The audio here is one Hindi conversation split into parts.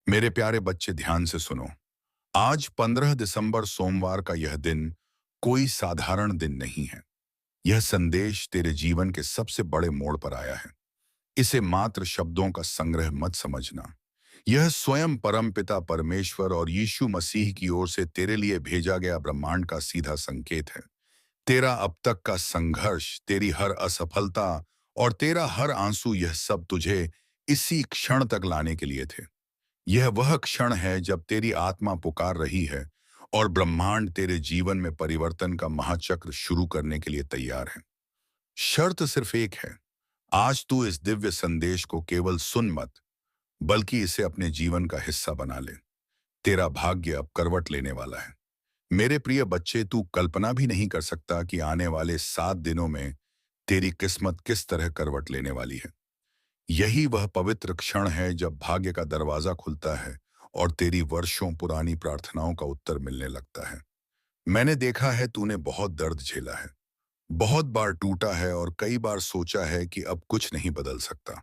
मेरे प्यारे बच्चे ध्यान से सुनो। आज 15 दिसंबर सोमवार का यह दिन कोई साधारण दिन नहीं है। यह संदेश तेरे जीवन के सबसे बड़े मोड़ पर आया है। इसे मात्र शब्दों का संग्रह मत समझना। यह स्वयं परमपिता परमेश्वर और यीशु मसीह की ओर से तेरे लिए भेजा गया ब्रह्मांड का सीधा संकेत है। तेरा अब तक का संघर्ष, तेरी हर असफलता और तेरा हर आंसू, यह सब तुझे इसी क्षण तक लाने के लिए थे। यह वह क्षण है जब तेरी आत्मा पुकार रही है और ब्रह्मांड तेरे जीवन में परिवर्तन का महाचक्र शुरू करने के लिए तैयार है। शर्त सिर्फ एक है। आज तू इस दिव्य संदेश को केवल सुन मत, बल्कि इसे अपने जीवन का हिस्सा बना ले। तेरा भाग्य अब करवट लेने वाला है। मेरे प्रिय बच्चे, तू कल्पना भी नहीं कर सकता कि आने वाले 7 दिनों में तेरी किस्मत किस तरह करवट लेने वाली है। यही वह पवित्र क्षण है जब भाग्य का दरवाजा खुलता है और तेरी वर्षों पुरानी प्रार्थनाओं का उत्तर मिलने लगता है। मैंने देखा है तूने बहुत दर्द झेला है, बहुत बार टूटा है और कई बार सोचा है कि अब कुछ नहीं बदल सकता।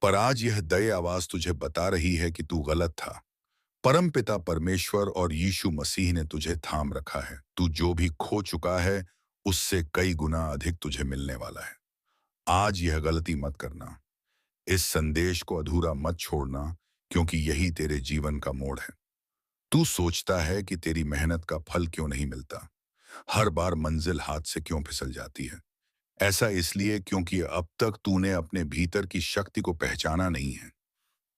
पर आज यह दया आवाज तुझे बता रही है कि तू गलत था। परमपिता परमेश्वर और यीशु मसीह ने तुझे थाम रखा है। तू जो भी खो चुका है, उससे कई गुना अधिक तुझे मिलने वाला है। आज यह गलती मत करना। इस संदेश को अधूरा मत छोड़ना, क्योंकि यही तेरे जीवन का मोड़ है। तू सोचता है कि तेरी मेहनत का फल क्यों नहीं मिलता, हर बार मंजिल हाथ से क्यों फिसल जाती है। ऐसा इसलिए क्योंकि अब तक तूने अपने भीतर की शक्ति को पहचाना नहीं है।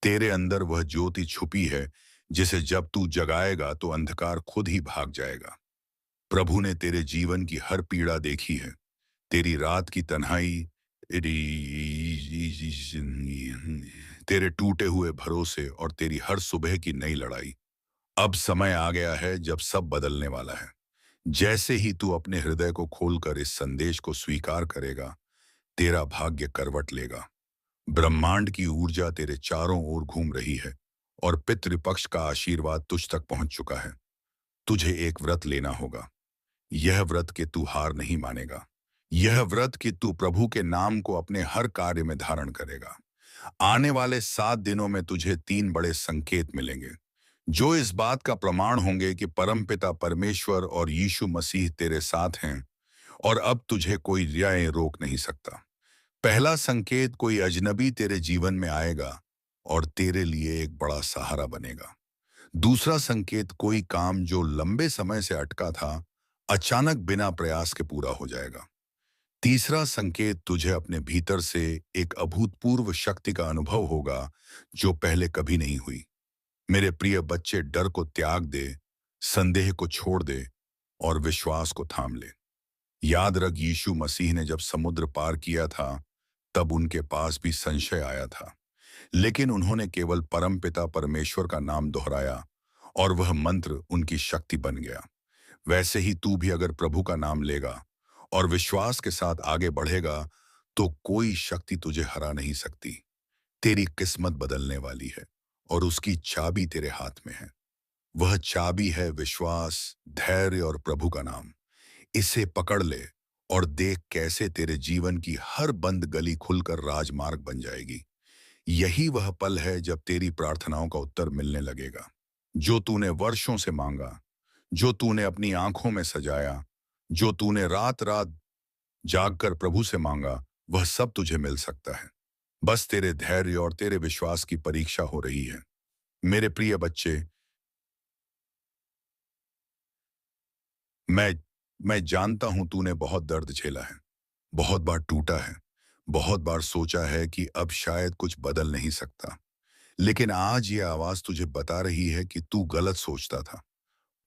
तेरे अंदर वह ज्योति छुपी है, जिसे जब तू जगाएगा तो अंधकार खुद ही भाग जाएगा। प्रभु ने तेरे जीवन की हर पीड़ा देखी है, तेरी रात की तन्हाई, तेरे टूटे हुए भरोसे और तेरी हर सुबह की नई लड़ाई। अब समय आ गया है जब सब बदलने वाला है। जैसे ही तू अपने हृदय को खोलकर इस संदेश को स्वीकार करेगा, तेरा भाग्य करवट लेगा। ब्रह्मांड की ऊर्जा तेरे चारों ओर घूम रही है और पितृपक्ष का आशीर्वाद तुझ तक पहुंच चुका है। तुझे एक व्रत लेना होगा। यह व्रत कि तू हार नहीं मानेगा। यह व्रत कि तू प्रभु के नाम को अपने हर कार्य में धारण करेगा। आने वाले 7 दिनों में तुझे 3 बड़े संकेत मिलेंगे, जो इस बात का प्रमाण होंगे कि परमपिता परमेश्वर और यीशु मसीह तेरे साथ हैं और अब तुझे कोई रियाएं रोक नहीं सकता। पहला संकेत, कोई अजनबी तेरे जीवन में आएगा और तेरे लिए एक बड़ा सहारा बनेगा। दूसरा संकेत, कोई काम जो लंबे समय से अटका था, अचानक बिना प्रयास के पूरा हो जाएगा। तीसरा संकेत, तुझे अपने भीतर से एक अभूतपूर्व शक्ति का अनुभव होगा, जो पहले कभी नहीं हुई। मेरे प्रिय बच्चे, डर को त्याग दे, संदेह को छोड़ दे और विश्वास को थाम ले। याद रख, यीशु मसीह ने जब समुद्र पार किया था, तब उनके पास भी संशय आया था, लेकिन उन्होंने केवल परमपिता परमेश्वर का नाम दोहराया और वह मंत्र उनकी शक्ति बन गया। वैसे ही तू भी अगर प्रभु का नाम लेगा और विश्वास के साथ आगे बढ़ेगा, तो कोई शक्ति तुझे हरा नहीं सकती। तेरी किस्मत बदलने वाली है और उसकी चाबी तेरे हाथ में है। वह चाबी है विश्वास, धैर्य और प्रभु का नाम। इसे पकड़ ले और देख कैसे तेरे जीवन की हर बंद गली खुलकर राजमार्ग बन जाएगी। यही वह पल है जब तेरी प्रार्थनाओं का उत्तर मिलने लगेगा। जो तूने वर्षों से मांगा, जो तूने अपनी आंखों में सजाया, जो तूने रात रात जागकर प्रभु से मांगा, वह सब तुझे मिल सकता है। बस तेरे धैर्य और तेरे विश्वास की परीक्षा हो रही है। मेरे प्रिय बच्चे, मैं मैं जानता हूं तूने बहुत दर्द झेला है, बहुत बार टूटा है, बहुत बार सोचा है कि अब शायद कुछ बदल नहीं सकता। लेकिन आज ये आवाज तुझे बता रही है कि तू गलत सोचता था।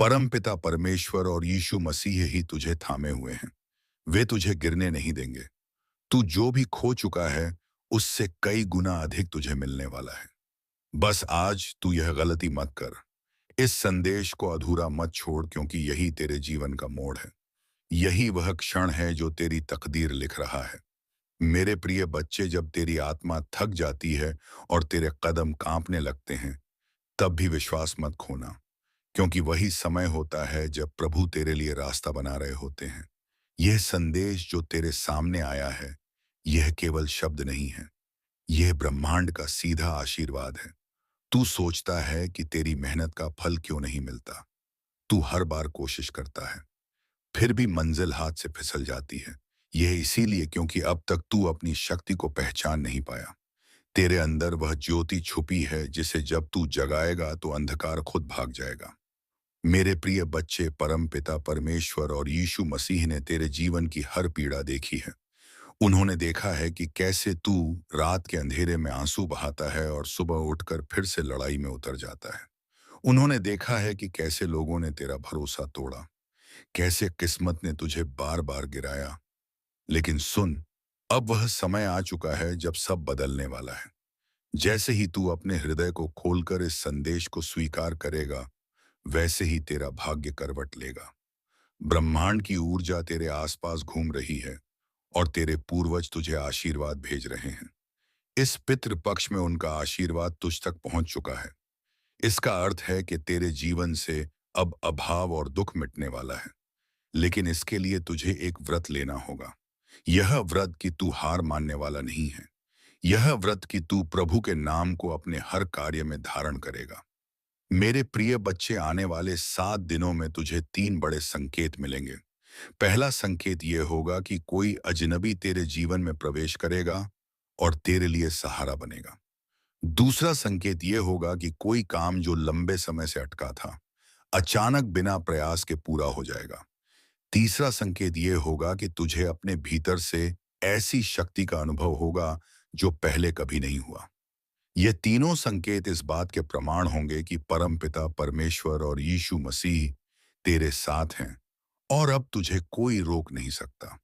परमपिता परमेश्वर और यीशु मसीह ही तुझे थामे हुए हैं। वे तुझे गिरने नहीं देंगे। तू जो भी खो चुका है, उससे कई गुना अधिक तुझे मिलने वाला है। बस आज तू यह गलती मत कर। इस संदेश को अधूरा मत छोड़, क्योंकि यही तेरे जीवन का मोड़ है। यही वह क्षण है जो तेरी तकदीर लिख रहा है। मेरे प्रिय बच्चे, जब तेरी आत्मा थक जाती है और तेरे कदम कांपने लगते हैं, तब भी विश्वास मत खोना, क्योंकि वही समय होता है जब प्रभु तेरे लिए रास्ता बना रहे होते हैं। यह संदेश जो तेरे सामने आया है, यह केवल शब्द नहीं है, यह ब्रह्मांड का सीधा आशीर्वाद है। तू सोचता है कि तेरी मेहनत का फल क्यों नहीं मिलता। तू हर बार कोशिश करता है, फिर भी मंजिल हाथ से फिसल जाती है। यह इसीलिए क्योंकि अब तक तू अपनी शक्ति को पहचान नहीं पाया। तेरे अंदर वह ज्योति छुपी है जिसे जब तू जगाएगा तो अंधकार खुद भाग जाएगा। मेरे प्रिय बच्चे, परम पिता परमेश्वर और यीशु मसीह ने तेरे जीवन की हर पीड़ा देखी है। उन्होंने देखा है कि कैसे तू रात के अंधेरे में आंसू बहाता है और सुबह उठकर फिर से लड़ाई में उतर जाता है। उन्होंने देखा है कि कैसे लोगों ने तेरा भरोसा तोड़ा, कैसे किस्मत ने तुझे बार बार गिराया। लेकिन सुन, अब वह समय आ चुका है जब सब बदलने वाला है। जैसे ही तू अपने हृदय को खोलकर इस संदेश को स्वीकार करेगा, वैसे ही तेरा भाग्य करवट लेगा। ब्रह्मांड की ऊर्जा तेरे आसपास घूम रही है और तेरे पूर्वज तुझे आशीर्वाद भेज रहे हैं। इस पितृ पक्ष में उनका आशीर्वाद तुझ तक पहुंच चुका है। इसका अर्थ है कि तेरे जीवन से अब अभाव और दुख मिटने वाला है। लेकिन इसके लिए तुझे एक व्रत लेना होगा। यह व्रत कि तू हार मानने वाला नहीं है। यह व्रत कि तू प्रभु के नाम को अपने हर कार्य में धारण करेगा। मेरे प्रिय बच्चे, आने वाले 7 दिनों में तुझे 3 बड़े संकेत मिलेंगे। पहला संकेत यह होगा कि कोई अजनबी तेरे जीवन में प्रवेश करेगा और तेरे लिए सहारा बनेगा। दूसरा संकेत यह होगा कि कोई काम जो लंबे समय से अटका था, अचानक बिना प्रयास के पूरा हो जाएगा। तीसरा संकेत यह होगा कि तुझे अपने भीतर से ऐसी शक्ति का अनुभव होगा जो पहले कभी नहीं हुआ। ये तीनों संकेत इस बात के प्रमाण होंगे कि परमपिता परमेश्वर और यीशु मसीह तेरे साथ हैं और अब तुझे कोई रोक नहीं सकता।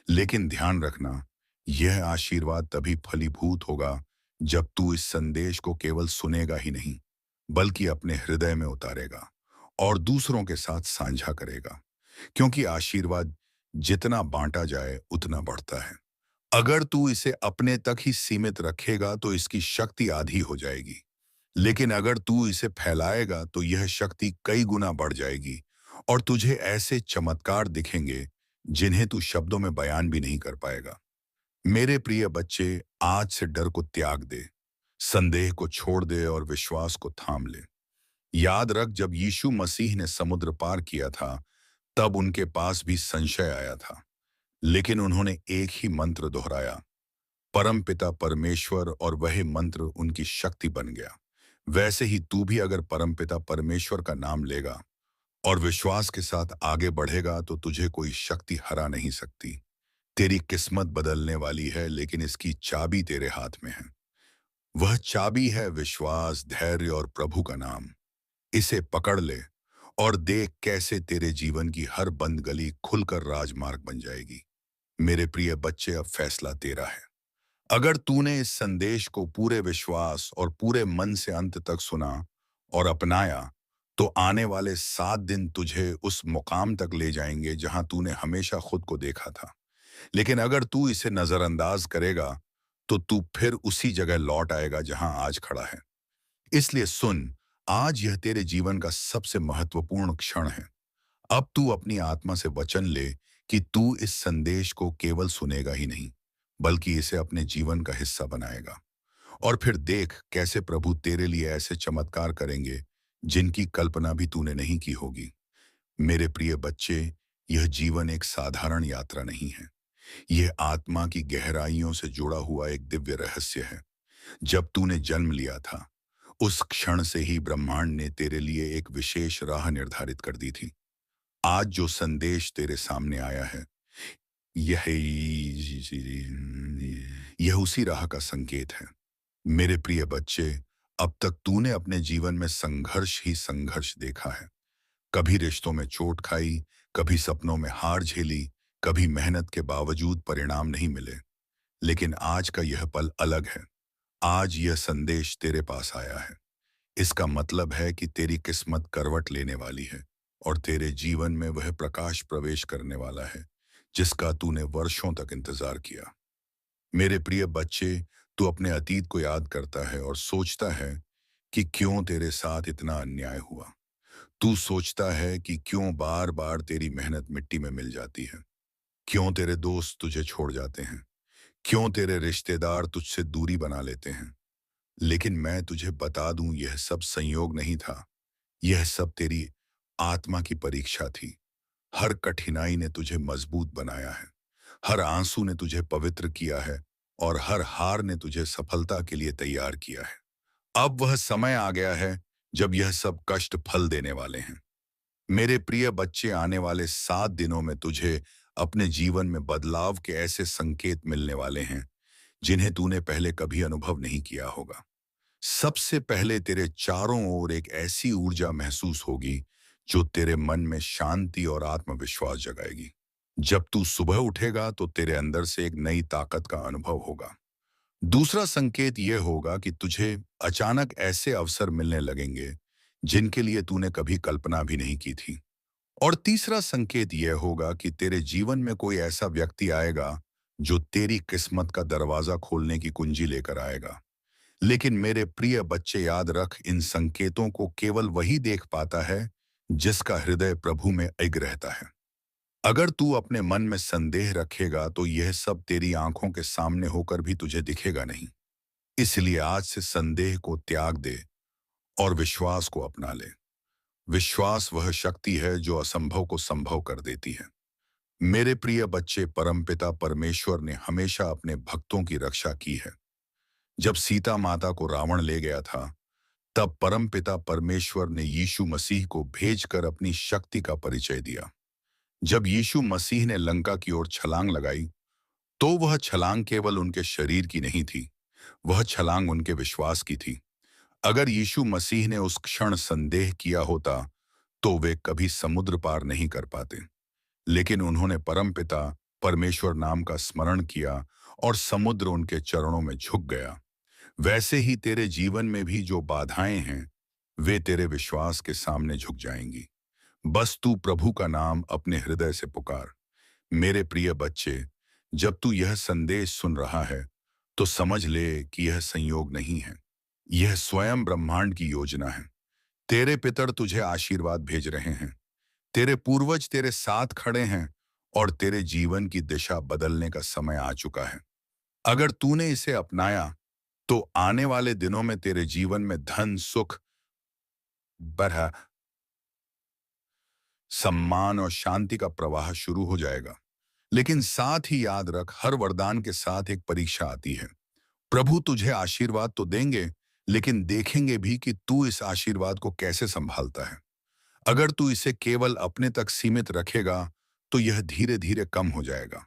लेकिन ध्यान रखना, यह आशीर्वाद तभी फलीभूत होगा जब तू इस संदेश को केवल सुनेगा ही नहीं, बल्कि अपने हृदय में उतारेगा और दूसरों के साथ साझा करेगा। क्योंकि आशीर्वाद जितना बांटा जाए उतना बढ़ता है। अगर तू इसे अपने तक ही सीमित रखेगा तो इसकी शक्ति आधी हो जाएगी। लेकिन अगर तू इसे फैलाएगा तो यह शक्ति कई गुना बढ़ जाएगी और तुझे ऐसे चमत्कार दिखेंगे जिन्हें तू शब्दों में बयान भी नहीं कर पाएगा। मेरे प्रिय बच्चे, आज से डर को त्याग दे, संदेह को छोड़ दे और विश्वास को थाम ले। याद रख, जब यीशु मसीह ने समुद्र पार किया था, तब उनके पास भी संशय आया था। लेकिन उन्होंने एक ही मंत्र दोहराया, परमपिता परमेश्वर, और वही मंत्र उनकी शक्ति बन गया। वैसे ही तू भी अगर परमपिता परमेश्वर का नाम लेगा और विश्वास के साथ आगे बढ़ेगा तो तुझे कोई शक्ति हरा नहीं सकती। तेरी किस्मत बदलने वाली है, लेकिन इसकी चाबी तेरे हाथ में है। वह चाबी है विश्वास, धैर्य और प्रभु का नाम। इसे पकड़ ले और देख कैसे तेरे जीवन की हर बंद गली खुलकर राजमार्ग बन जाएगी। मेरे प्रिय बच्चे, अब फैसला तेरा है। अगर तूने इस संदेश को पूरे विश्वास और पूरे मन से अंत तक सुना और अपनाया, तो आने वाले 7 दिन तुझे उस मुकाम तक ले जाएंगे जहां तूने हमेशा खुद को देखा था। लेकिन अगर तू इसे नजरअंदाज करेगा, तो तू फिर उसी जगह लौट आएगा जहां आज खड़ा है। इसलिए सुन, आज यह तेरे जीवन का सबसे महत्वपूर्ण क्षण है। अब तू अपनी आत्मा से वचन ले कि तू इस संदेश को केवल सुनेगा ही नहीं, बल्कि इसे अपने जीवन का हिस्सा बनाएगा। और फिर देख कैसे प्रभु तेरे लिए ऐसे चमत्कार करेंगे जिनकी कल्पना भी तूने नहीं की होगी। मेरे प्रिय बच्चे, यह जीवन एक साधारण यात्रा नहीं है। यह आत्मा की गहराइयों से जुड़ा हुआ एक दिव्य रहस्य है। जब तूने जन्म लिया था, उस क्षण से ही ब्रह्मांड ने तेरे लिए एक विशेष राह निर्धारित कर दी थी। आज जो संदेश तेरे सामने आया है, यह यह उसी राह का संकेत है। मेरे प्रिय बच्चे, अब तक तूने अपने जीवन में संघर्ष ही संघर्ष देखा है। कभी रिश्तों में चोट खाई, कभी सपनों में हार झेली, कभी मेहनत के बावजूद परिणाम नहीं मिले। लेकिन आज का यह पल अलग है। आज यह संदेश तेरे पास आया है। इसका मतलब है कि तेरी किस्मत करवट लेने वाली है और तेरे जीवन में वह प्रकाश प्रवेश करने वाला है जिसका तूने वर्षों तक इंतजार किया। मेरे प्रिय बच्चे, तू अपने अतीत को याद करता है और सोचता है कि क्यों तेरे साथ इतना अन्याय हुआ। तू सोचता है कि क्यों बार बार तेरी मेहनत मिट्टी में मिल जाती है, क्यों तेरे दोस्त तुझे छोड़ जाते हैं, क्यों तेरे रिश्तेदार तुझसे दूरी बना लेते हैं। लेकिन मैं तुझे बता दूं, यह सब संयोग नहीं था। यह सब तेरी आत्मा की परीक्षा थी। हर कठिनाई ने तुझे मजबूत बनाया है। हर आंसू ने तुझे पवित्र किया है और हर हार ने तुझे सफलता के लिए तैयार किया है। अब वह समय आ गया है जब यह सब कष्ट फल देने वाले हैं। मेरे प्रिय बच्चे, आने वाले 7 दिनों में तुझे अपने जीवन में बदलाव के ऐसे संकेत मिलने वाले हैं जिन्हें तूने पहले कभी अनुभव नहीं किया होगा। सबसे पहले तेरे चारों ओर एक ऐसी ऊर्जा महसूस होगी जो तेरे मन में शांति और आत्मविश्वास जगाएगी। जब तू सुबह उठेगा तो तेरे अंदर से एक नई ताकत का अनुभव होगा। दूसरा संकेत यह होगा कि तुझे अचानक ऐसे अवसर मिलने लगेंगे जिनके लिए तूने कभी कल्पना भी नहीं की थी। और तीसरा संकेत यह होगा कि तेरे जीवन में कोई ऐसा व्यक्ति आएगा जो तेरी किस्मत का दरवाजा खोलने की कुंजी लेकर आएगा। लेकिन मेरे प्रिय बच्चे, याद रख, इन संकेतों को केवल वही देख पाता है जिसका हृदय प्रभु में अग रहता है। अगर तू अपने मन में संदेह रखेगा तो यह सब तेरी आंखों के सामने होकर भी तुझे दिखेगा नहीं। इसलिए आज से संदेह को त्याग दे और विश्वास को अपना ले। विश्वास वह शक्ति है जो असंभव को संभव कर देती है। मेरे प्रिय बच्चे, परमपिता परमेश्वर ने हमेशा अपने भक्तों की रक्षा की है। जब सीता माता को रावण ले गया था, तब परमपिता परमेश्वर ने यीशु मसीह को भेजकर अपनी शक्ति का परिचय दिया। जब यीशु मसीह ने लंका की ओर छलांग लगाई, तो वह छलांग केवल उनके शरीर की नहीं थी, वह छलांग उनके विश्वास की थी। अगर यीशु मसीह ने उस क्षण संदेह किया होता, तो वे कभी समुद्र पार नहीं कर पाते। लेकिन उन्होंने परमपिता परमेश्वर नाम का स्मरण किया और समुद्र उनके चरणों में झुक गया। वैसे ही तेरे जीवन में भी जो बाधाएं हैं, वे तेरे विश्वास के सामने झुक जाएंगी। बस तू प्रभु का नाम अपने हृदय से पुकार। मेरे प्रिय बच्चे, जब तू यह संदेश सुन रहा है, तो समझ ले कि यह संयोग नहीं है। यह स्वयं ब्रह्मांड की योजना है। तेरे पितर तुझे आशीर्वाद भेज रहे हैं। तेरे पूर्वज तेरे साथ खड़े हैं और तेरे जीवन की दिशा बदलने का समय आ चुका है। अगर तूने इसे अपनाया, तो आने वाले दिनों में तेरे जीवन में धन, सुख, बरहा, सम्मान और शांति का प्रवाह शुरू हो जाएगा। लेकिन साथ ही याद रख, हर वरदान के साथ एक परीक्षा आती है। प्रभु तुझे आशीर्वाद तो देंगे, लेकिन देखेंगे भी कि तू इस आशीर्वाद को कैसे संभालता है। अगर तू इसे केवल अपने तक सीमित रखेगा, तो यह धीरे धीरे कम हो जाएगा।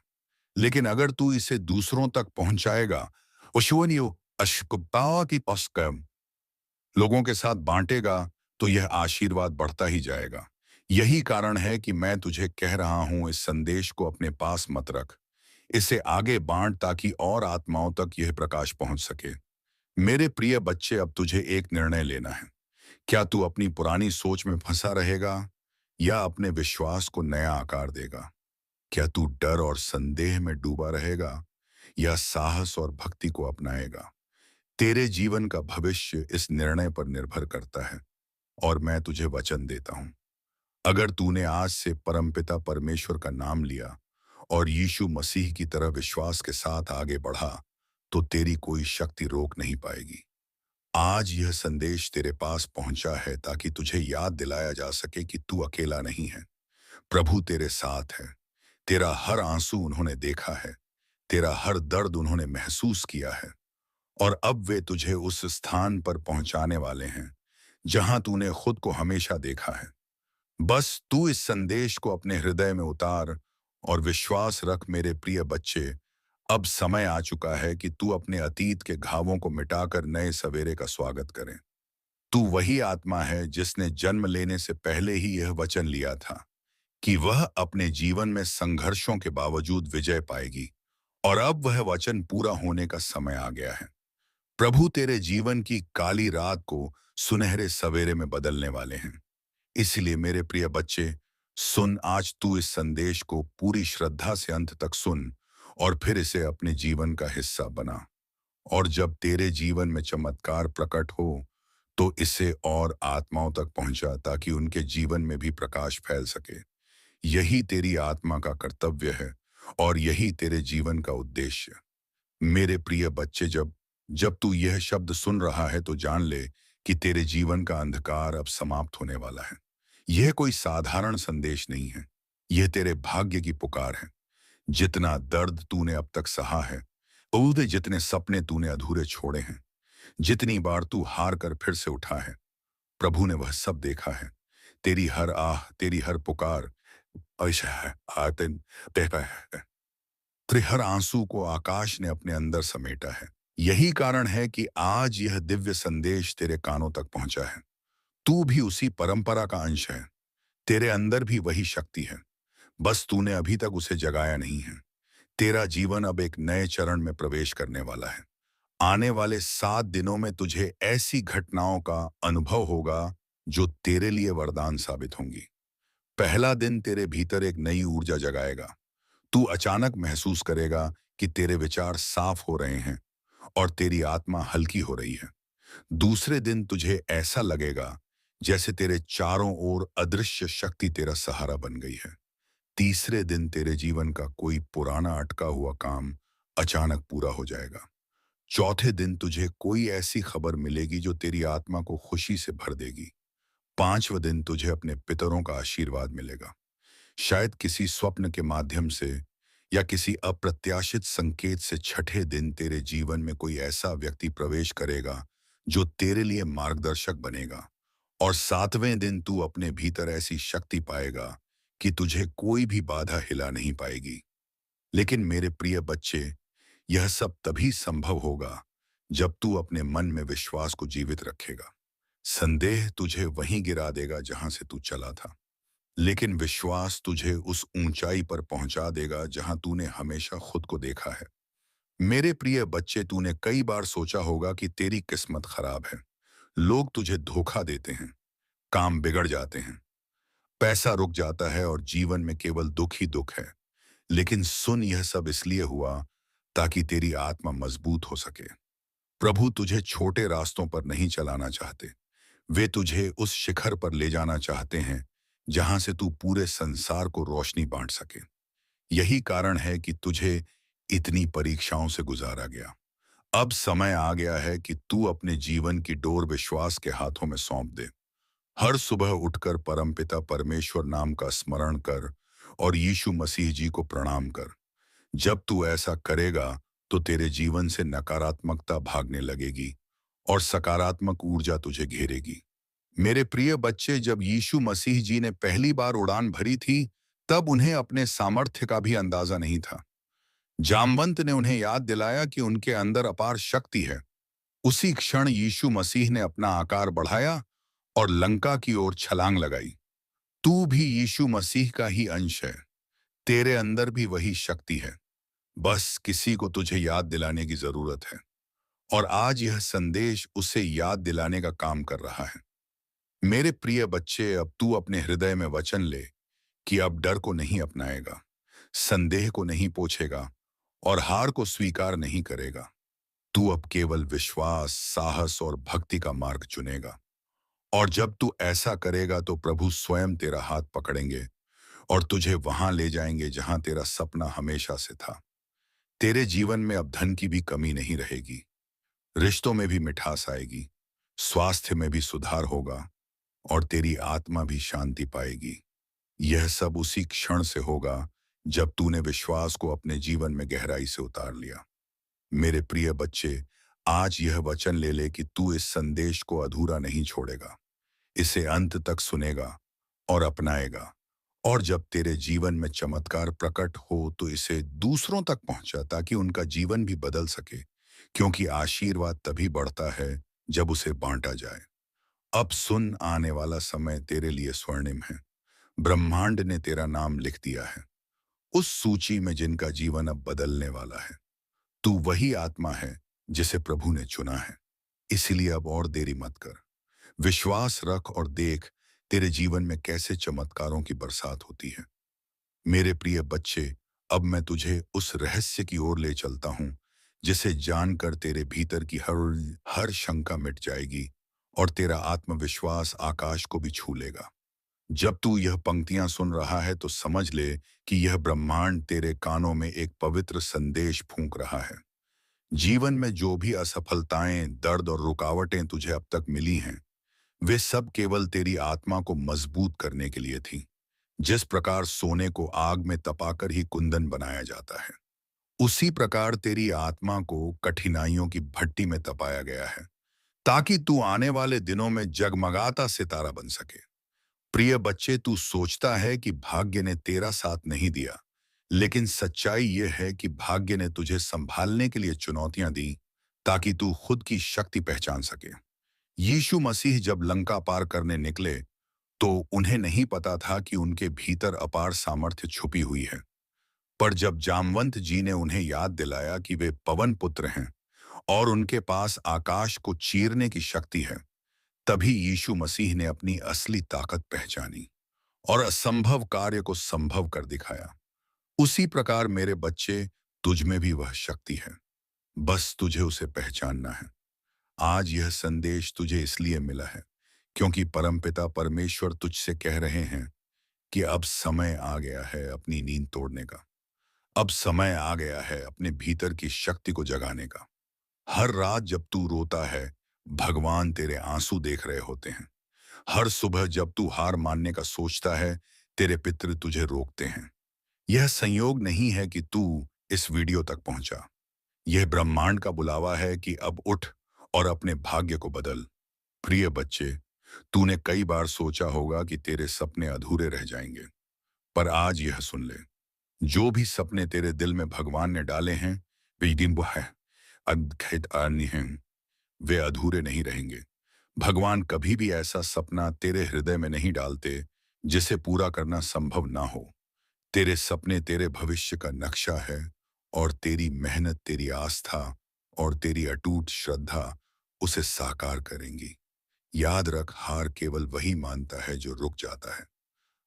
लेकिन अगर तू इसे दूसरों तक पहुंचाएगा, उशवनियो अशकुपावा की पस्कम लोगों के साथ बांटेगा, तो यह आशीर्वाद बढ़ता ही जाएगा। यही कारण है कि मैं तुझे कह रहा हूं, इस संदेश को अपने पास मत रख, इसे आगे बांट ताकि और आत्माओं तक यह प्रकाश पहुंच सके। मेरे प्रिय बच्चे, अब तुझे एक निर्णय लेना है। क्या तू अपनी पुरानी सोच में फंसा रहेगा या अपने विश्वास को नया आकार देगा? क्या तू डर और संदेह में डूबा रहेगा या साहस और भक्ति को अपनाएगा? तेरे जीवन का भविष्य इस निर्णय पर निर्भर करता है और मैं तुझे वचन देता हूं, अगर तूने आज से परमपिता परमेश्वर का नाम लिया और यीशु मसीह की तरह विश्वास के साथ आगे बढ़ा, तो तेरी कोई शक्ति रोक नहीं पाएगी। आज यह संदेश तेरे पास पहुंचा है ताकि तुझे याद दिलाया जा सके कि तू अकेला नहीं है। प्रभु तेरे साथ है। तेरा हर आंसू उन्होंने देखा है, तेरा हर दर्द उन्होंने महसूस किया है और अब वे तुझे उस स्थान पर पहुंचाने वाले हैं जहां तूने खुद को हमेशा देखा है। बस तू इस संदेश को अपने हृदय में उतार और विश्वास रख। मेरे प्रिय बच्चे, अब समय आ चुका है कि तू अपने अतीत के घावों को मिटाकर नए सवेरे का स्वागत करे। तू वही आत्मा है जिसने जन्म लेने से पहले ही यह वचन लिया था कि वह अपने जीवन में संघर्षों के बावजूद विजय पाएगी, और अब वह वचन पूरा होने का समय आ गया है। प्रभु तेरे जीवन की काली रात को सुनहरे सवेरे में बदलने वाले हैं। इसलिए मेरे प्रिय बच्चे, सुन, आज तू इस संदेश को पूरी श्रद्धा से अंत तक सुन और फिर इसे अपने जीवन का हिस्सा बना। और जब तेरे जीवन में चमत्कार प्रकट हो, तो इसे और आत्माओं तक पहुंचा ताकि उनके जीवन में भी प्रकाश फैल सके। यही तेरी आत्मा का कर्तव्य है और यही तेरे जीवन का उद्देश्य। मेरे प्रिय बच्चे, जब जब तू यह शब्द सुन रहा है तो जान ले कि तेरे जीवन का अंधकार अब समाप्त होने वाला है। यह कोई साधारण संदेश नहीं है। यह तेरे भाग्य की पुकार है। जितना दर्द तूने अब तक सहा है, उहदे जितने सपने तूने अधूरे छोड़े हैं, जितनी बार तू हार कर फिर से उठा है, प्रभु ने वह सब देखा है। तेरी हर आह, तेरी हर पुकार, ऐसा है आतन देखा है। तेरे हर आंसू को आकाश ने अपने अंदर समेटा है। यही कारण है कि आज यह दिव्य संदेश तेरे कानों तक पहुंचा है। तू भी उसी परंपरा का अंश है। तेरे अंदर भी वही शक्ति है। बस तूने अभी तक उसे जगाया नहीं है। तेरा जीवन अब एक नए चरण में प्रवेश करने वाला है। आने वाले 7 दिनों में तुझे ऐसी घटनाओं का अनुभव होगा जो तेरे लिए वरदान साबित होंगी। पहला दिन तेरे भीतर एक नई ऊर्जा जगाएगा। तू अचानक महसूस करेगा कि तेरे विचार साफ हो रहे हैं और तेरी आत्मा हल्की हो रही है। दूसरे दिन तुझे ऐसा लगेगा जैसे तेरे चारों ओर अदृश्य शक्ति तेरा सहारा बन गई है। तीसरे दिन तेरे जीवन का कोई पुराना अटका हुआ काम अचानक पूरा हो जाएगा। चौथे दिन तुझे कोई ऐसी खबर मिलेगी जो तेरी आत्मा को खुशी से भर देगी। पांचवें दिन तुझे अपने पितरों का आशीर्वाद मिलेगा। शायद किसी स्वप्न के माध्यम से या किसी अप्रत्याशित संकेत से छठे दिन तेरे जीवन में कोई ऐसा व्यक्ति प्रवेश करेगा जो तेरे लिए मार्गदर्शक बनेगा। और सातवें दिन तू अपने भीतर ऐसी शक्ति पाएगा कि तुझे कोई भी बाधा हिला नहीं पाएगी। लेकिन मेरे प्रिय बच्चे, यह सब तभी संभव होगा जब तू अपने मन में विश्वास को जीवित रखेगा। संदेह तुझे वहीं गिरा देगा जहां से तू चला था, लेकिन विश्वास तुझे उस ऊंचाई पर पहुंचा देगा जहां तूने हमेशा खुद को देखा है। मेरे प्रिय बच्चे, तूने कई बार सोचा होगा कि तेरी किस्मत खराब है। लोग तुझे धोखा देते हैं, काम बिगड़ जाते हैं, पैसा रुक जाता है और जीवन में केवल दुख ही दुख है। लेकिन सुन, यह सब इसलिए हुआ ताकि तेरी आत्मा मजबूत हो सके। प्रभु तुझे छोटे रास्तों पर नहीं चलाना चाहते। वे तुझे उस शिखर पर ले जाना चाहते हैं जहां से तू पूरे संसार को रोशनी बांट सके। यही कारण है कि तुझे इतनी परीक्षाओं से गुजारा गया। अब समय आ गया है कि तू अपने जीवन की डोर विश्वास के हाथों में सौंप दे। हर सुबह उठकर परमपिता परमेश्वर नाम का स्मरण कर और यीशु मसीह जी को प्रणाम कर। जब तू ऐसा करेगा तो तेरे जीवन से नकारात्मकता भागने लगेगी और सकारात्मक ऊर्जा तुझे घेरेगी। मेरे प्रिय बच्चे, जब यीशु मसीह जी ने पहली बार उड़ान भरी थी, तब उन्हें अपने सामर्थ्य का भी अंदाजा नहीं था। जामवंत ने उन्हें याद दिलाया कि उनके अंदर अपार शक्ति है। उसी क्षण यीशु मसीह ने अपना आकार बढ़ाया और लंका की ओर छलांग लगाई। तू भी यीशु मसीह का ही अंश है। तेरे अंदर भी वही शक्ति है। बस किसी को तुझे याद दिलाने की जरूरत है। और आज यह संदेश उसे याद दिलाने का काम कर रहा है। मेरे प्रिय बच्चे, अब तू अपने हृदय में वचन ले कि अब डर को नहीं अपनाएगा, संदेह को नहीं पोछेगा और हार को स्वीकार नहीं करेगा। तू अब केवल विश्वास, साहस और भक्ति का मार्ग चुनेगा। और जब तू ऐसा करेगा तो प्रभु स्वयं तेरा हाथ पकड़ेंगे और तुझे वहां ले जाएंगे जहां तेरा सपना हमेशा से था। तेरे जीवन में अब धन की भी कमी नहीं रहेगी, रिश्तों में भी मिठास आएगी, स्वास्थ्य में भी सुधार होगा और तेरी आत्मा भी शांति पाएगी। यह सब उसी क्षण से होगा जब तूने विश्वास को अपने जीवन में गहराई से उतार लिया। मेरे प्रिय बच्चे, आज यह वचन ले ले कि तू इस संदेश को अधूरा नहीं छोड़ेगा। इसे अंत तक सुनेगा और अपनाएगा। और जब तेरे जीवन में चमत्कार प्रकट हो तो इसे दूसरों तक पहुंचा ताकि उनका जीवन भी बदल सके, क्योंकि आशीर्वाद तभी बढ़ता है जब उसे बांटा जाए। अब सुन, आने वाला समय तेरे लिए स्वर्णिम है। ब्रह्मांड ने तेरा नाम लिख दिया है उस सूची में जिनका जीवन अब बदलने वाला है। तू वही आत्मा है जिसे प्रभु ने चुना है। इसलिए अब और देरी मत कर। विश्वास रख और देख तेरे जीवन में कैसे चमत्कारों की बरसात होती है। मेरे प्रिय बच्चे, अब मैं तुझे उस रहस्य की ओर ले चलता हूं जिसे जानकर तेरे भीतर की हर हर शंका मिट जाएगी और तेरा आत्मविश्वास आकाश को भी छू लेगा। जब तू यह पंक्तियां सुन रहा है तो समझ ले कि यह ब्रह्मांड तेरे कानों में एक पवित्र संदेश फूंक रहा है। जीवन में जो भी असफलताएं, दर्द और रुकावटें तुझे अब तक मिली हैं, वे सब केवल तेरी आत्मा को मजबूत करने के लिए थी। जिस प्रकार सोने को आग में तपाकर ही कुंदन बनाया जाता है, उसी प्रकार तेरी आत्मा को कठिनाइयों की भट्टी में तपाया गया है, ताकि तू आने वाले दिनों में जगमगाता सितारा बन सके। प्रिय बच्चे, तू सोचता है कि भाग्य ने तेरा साथ नहीं दिया, लेकिन सच्चाई यह है कि भाग्य ने तुझे संभालने के लिए चुनौतियां दी, ताकि तू खुद की शक्ति पहचान सके। यीशु मसीह जब लंका पार करने निकले, तो उन्हें नहीं पता था कि उनके भीतर अपार सामर्थ्य छुपी हुई है। पर जब जामवंत जी ने उन्हें याद दिलाया कि वे पवन पुत्र हैं और उनके पास आकाश को चीरने की शक्ति है, तभी यीशु मसीह ने अपनी असली ताकत पहचानी और असंभव कार्य को संभव कर दिखाया। उसी प्रकार मेरे बच्चे, तुझ में भी वह शक्ति है, बस तुझे उसे पहचानना है। आज यह संदेश तुझे इसलिए मिला है क्योंकि परमपिता परमेश्वर तुझसे कह रहे हैं कि अब समय आ गया है अपनी नींद तोड़ने का। अब समय आ गया है अपने भीतर की शक्ति को जगाने का। हर रात जब तू रोता है, भगवान तेरे आंसू देख रहे होते हैं। हर सुबह जब तू हार मानने का सोचता है, तेरे पितृ तुझे रोकते हैं। यह संयोग नहीं है कि तू इस वीडियो तक पहुंचा। यह ब्रह्मांड का बुलावा है कि अब उठ और अपने भाग्य को बदल। प्रिय बच्चे, तूने कई बार सोचा होगा कि तेरे सपने अधूरे रह जाएंगे, पर आज यह सुन ले, जो भी सपने तेरे दिल में भगवान ने डाले हैं, वे दिन वो है अद्भुत आनी हैं, वे अधूरे नहीं रहेंगे। भगवान कभी भी ऐसा सपना तेरे हृदय में नहीं डालते जिसे पूरा करना संभव ना हो। तेरे सपने तेरे भविष्य का नक्शा है, और तेरी मेहनत, तेरी आस्था और तेरी अटूट श्रद्धा उसे साकार करेंगी। याद रख, हार केवल वही मानता है जो रुक जाता है।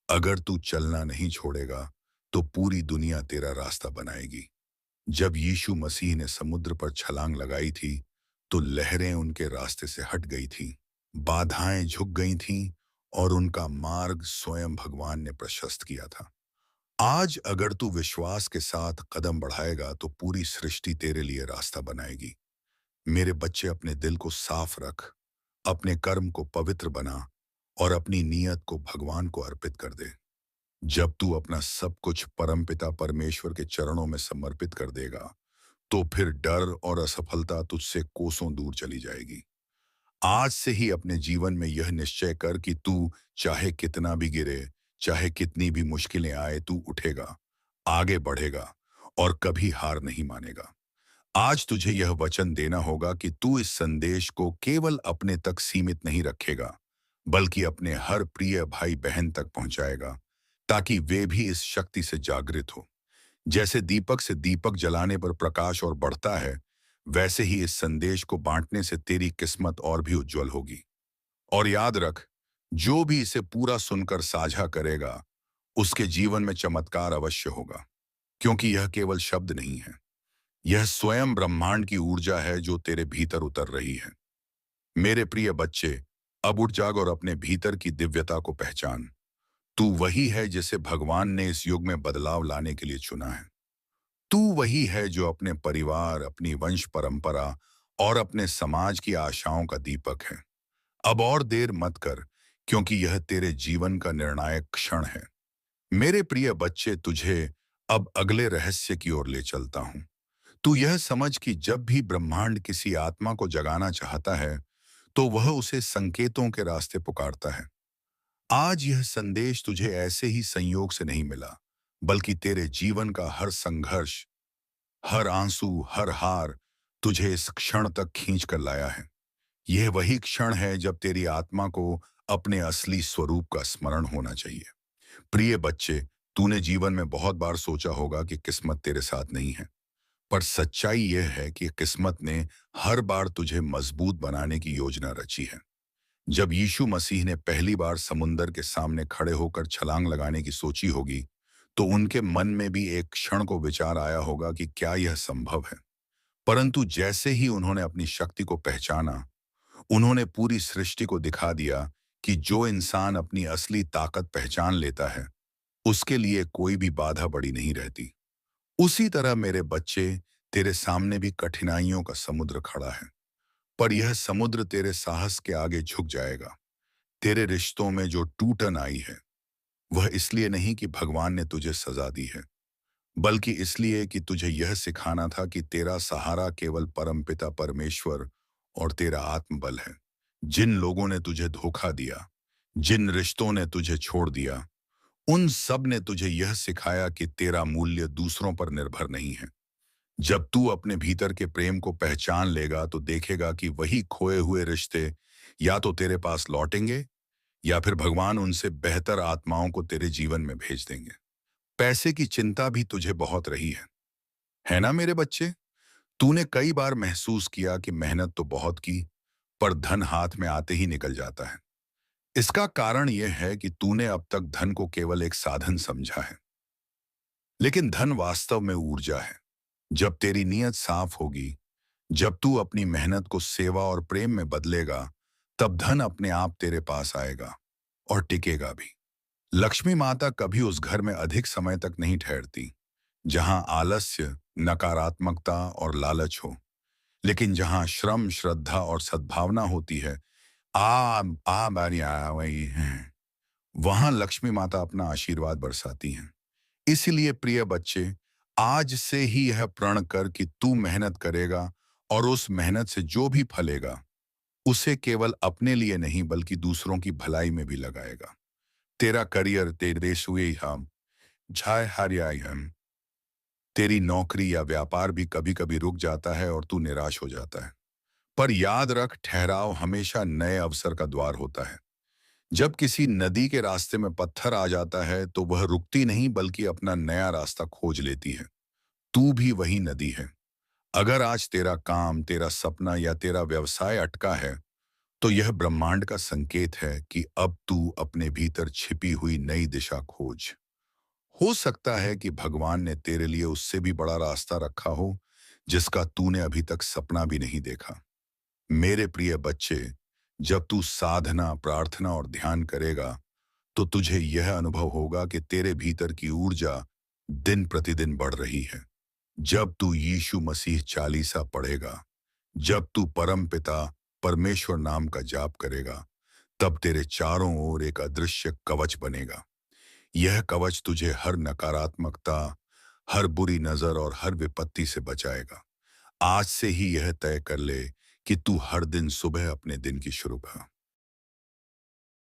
अगर तू चलना नहीं छोड़ेगा, तो पूरी दुनिया तेरा रास्ता बनाएगी। जब यीशु मसीह ने समुद्र पर छलांग लगाई थी, तो लहरें उनके रास्ते से हट गई थीं, बाधाएं झुक गई थीं और उनका मार्ग स्वयं भगवान ने प्रशस्त किया था। आज अगर तू विश्वास के साथ कदम बढ़ाएगा, तो पूरी सृष्टि तेरे लिए रास्ता बनाएगी। मेरे बच्चे, अपने दिल को साफ रख, अपने कर्म को पवित्र बना और अपनी नीयत को भगवान को अर्पित कर दे। जब तू अपना सब कुछ परमपिता परमेश्वर के चरणों में समर्पित कर देगा, तो फिर डर और असफलता तुझसे कोसों दूर चली जाएगी। आज से ही अपने जीवन में यह निश्चय कर कि तू चाहे कितना भी गिरे, चाहे कितनी भी मुश्किलें आए, तू उठेगा, आगे बढ़ेगा और कभी हार नहीं मानेगा। आज तुझे यह वचन देना होगा कि तू इस संदेश को केवल अपने तक सीमित नहीं रखेगा, बल्कि अपने हर प्रिय भाई बहन तक पहुंचाएगा, ताकि वे भी इस शक्ति से जागृत हो। जैसे दीपक से दीपक जलाने पर प्रकाश और बढ़ता है, वैसे ही इस संदेश को बांटने से तेरी किस्मत और भी उज्जवल होगी। और याद रख, जो भी इसे पूरा सुनकर साझा करेगा, उसके जीवन में चमत्कार अवश्य होगा, क्योंकि यह केवल शब्द नहीं है, यह स्वयं ब्रह्मांड की ऊर्जा है जो तेरे भीतर उतर रही है। मेरे प्रिय बच्चे, अब उठ जाग और अपने भीतर की दिव्यता को पहचान। तू वही है जिसे भगवान ने इस युग में बदलाव लाने के लिए चुना है। तू वही है जो अपने परिवार, अपनी वंश परंपरा और अपने समाज की आशाओं का दीपक है। अब और देर मत कर, क्योंकि यह तेरे जीवन का निर्णायक क्षण है। मेरे प्रिय बच्चे, तुझे अब अगले रहस्य की ओर ले चलता हूं। तू यह समझ कि जब भी ब्रह्मांड किसी आत्मा को जगाना चाहता है, तो वह उसे संकेतों के रास्ते पुकारता है। आज यह संदेश तुझे ऐसे ही संयोग से नहीं मिला, बल्कि तेरे जीवन का हर संघर्ष, हर आंसू, हर हार तुझे इस क्षण तक खींच कर लाया है। यह वही क्षण है जब तेरी आत्मा को अपने असली स्वरूप का स्मरण होना चाहिए। प्रिय बच्चे, तूने जीवन में बहुत बार सोचा होगा कि किस्मत तेरे साथ नहीं है, पर सच्चाई यह है कि किस्मत ने हर बार तुझे मजबूत बनाने की योजना रची है। जब यीशु मसीह ने पहली बार समुंदर के सामने खड़े होकर छलांग लगाने की सोची होगी, तो उनके मन में भी एक क्षण को विचार आया होगा कि क्या यह संभव है। परंतु जैसे ही उन्होंने अपनी शक्ति को पहचाना, उन्होंने पूरी सृष्टि को दिखा दिया कि जो इंसान अपनी असली ताकत पहचान लेता है, उसके लिए कोई भी बाधा बड़ी नहीं रहती। उसी तरह मेरे बच्चे, तेरे सामने भी कठिनाइयों का समुद्र खड़ा है, पर यह समुद्र तेरे साहस के आगे झुक जाएगा। तेरे रिश्तों में जो टूटन आई है, वह इसलिए नहीं कि भगवान ने तुझे सजा दी है, बल्कि इसलिए कि तुझे यह सिखाना था कि तेरा सहारा केवल परमपिता परमेश्वर और तेरा आत्मबल है। जिन लोगों ने तुझे धोखा दिया, जिन रिश्तों ने तुझे छोड़ दिया, उन सब ने तुझे यह सिखाया कि तेरा मूल्य दूसरों पर निर्भर नहीं है। जब तू अपने भीतर के प्रेम को पहचान लेगा तो देखेगा कि वही खोए हुए रिश्ते या तो तेरे पास लौटेंगे या फिर भगवान उनसे बेहतर आत्माओं को तेरे जीवन में भेज देंगे। पैसे की चिंता भी तुझे बहुत रही है ना मेरे बच्चे? तूने कई बार महसूस किया कि मेहनत तो बहुत की, पर धन हाथ में आते ही निकल जाता है। इसका कारण यह है कि तूने अब तक धन को केवल एक साधन समझा है, लेकिन धन वास्तव में ऊर्जा है। जब तेरी नीयत साफ होगी, जब तू अपनी मेहनत को सेवा और प्रेम में बदलेगा, तब धन अपने आप तेरे पास आएगा और टिकेगा भी। लक्ष्मी माता कभी उस घर में अधिक समय तक नहीं ठहरती जहां आलस्य, नकारात्मकता और लालच हो, लेकिन जहां श्रम, श्रद्धा और सद्भावना होती है। आ आ बारी आ वही है, वहां लक्ष्मी माता अपना आशीर्वाद बरसाती हैं। इसलिए प्रिय बच्चे, आज से ही यह प्रण कर कि तू मेहनत करेगा और उस मेहनत से जो भी फलेगा, उसे केवल अपने लिए नहीं बल्कि दूसरों की भलाई में भी लगाएगा। तेरा करियर तेरे सुए हम झाय हरियाई हम, तेरी नौकरी या व्यापार भी कभी कभी रुक जाता है और तू निराश हो जाता है। पर याद रख, ठहराव हमेशा नए अवसर का द्वार होता है। जब किसी नदी के रास्ते में पत्थर आ जाता है तो वह रुकती नहीं बल्कि अपना नया रास्ता खोज लेती है। तू भी वही नदी है। अगर आज तेरा काम, तेरा सपना या तेरा व्यवसाय अटका है, तो यह ब्रह्मांड का संकेत है कि अब तू अपने भीतर छिपी हुई नई दिशा खोज। हो सकता है कि भगवान ने तेरे लिए उससे भी बड़ा रास्ता रखा हो, जिसका तूने अभी तक सपना भी नहीं देखा। मेरे प्रिय बच्चे, जब तू साधना, प्रार्थना और ध्यान करेगा, तो तुझे यह अनुभव होगा कि तेरे भीतर की ऊर्जा दिन प्रतिदिन बढ़ रही है। जब तू यीशु मसीह चालीसा पढ़ेगा, जब तू परम पिता परमेश्वर नाम का जाप करेगा, तब तेरे चारों ओर एक अदृश्य कवच बनेगा। यह कवच तुझे हर नकारात्मकता, हर बुरी नजर और हर विपत्ति से बचाएगा। आज से ही यह तय कर ले कि तू हर दिन सुबह अपने दिन की शुरू कर।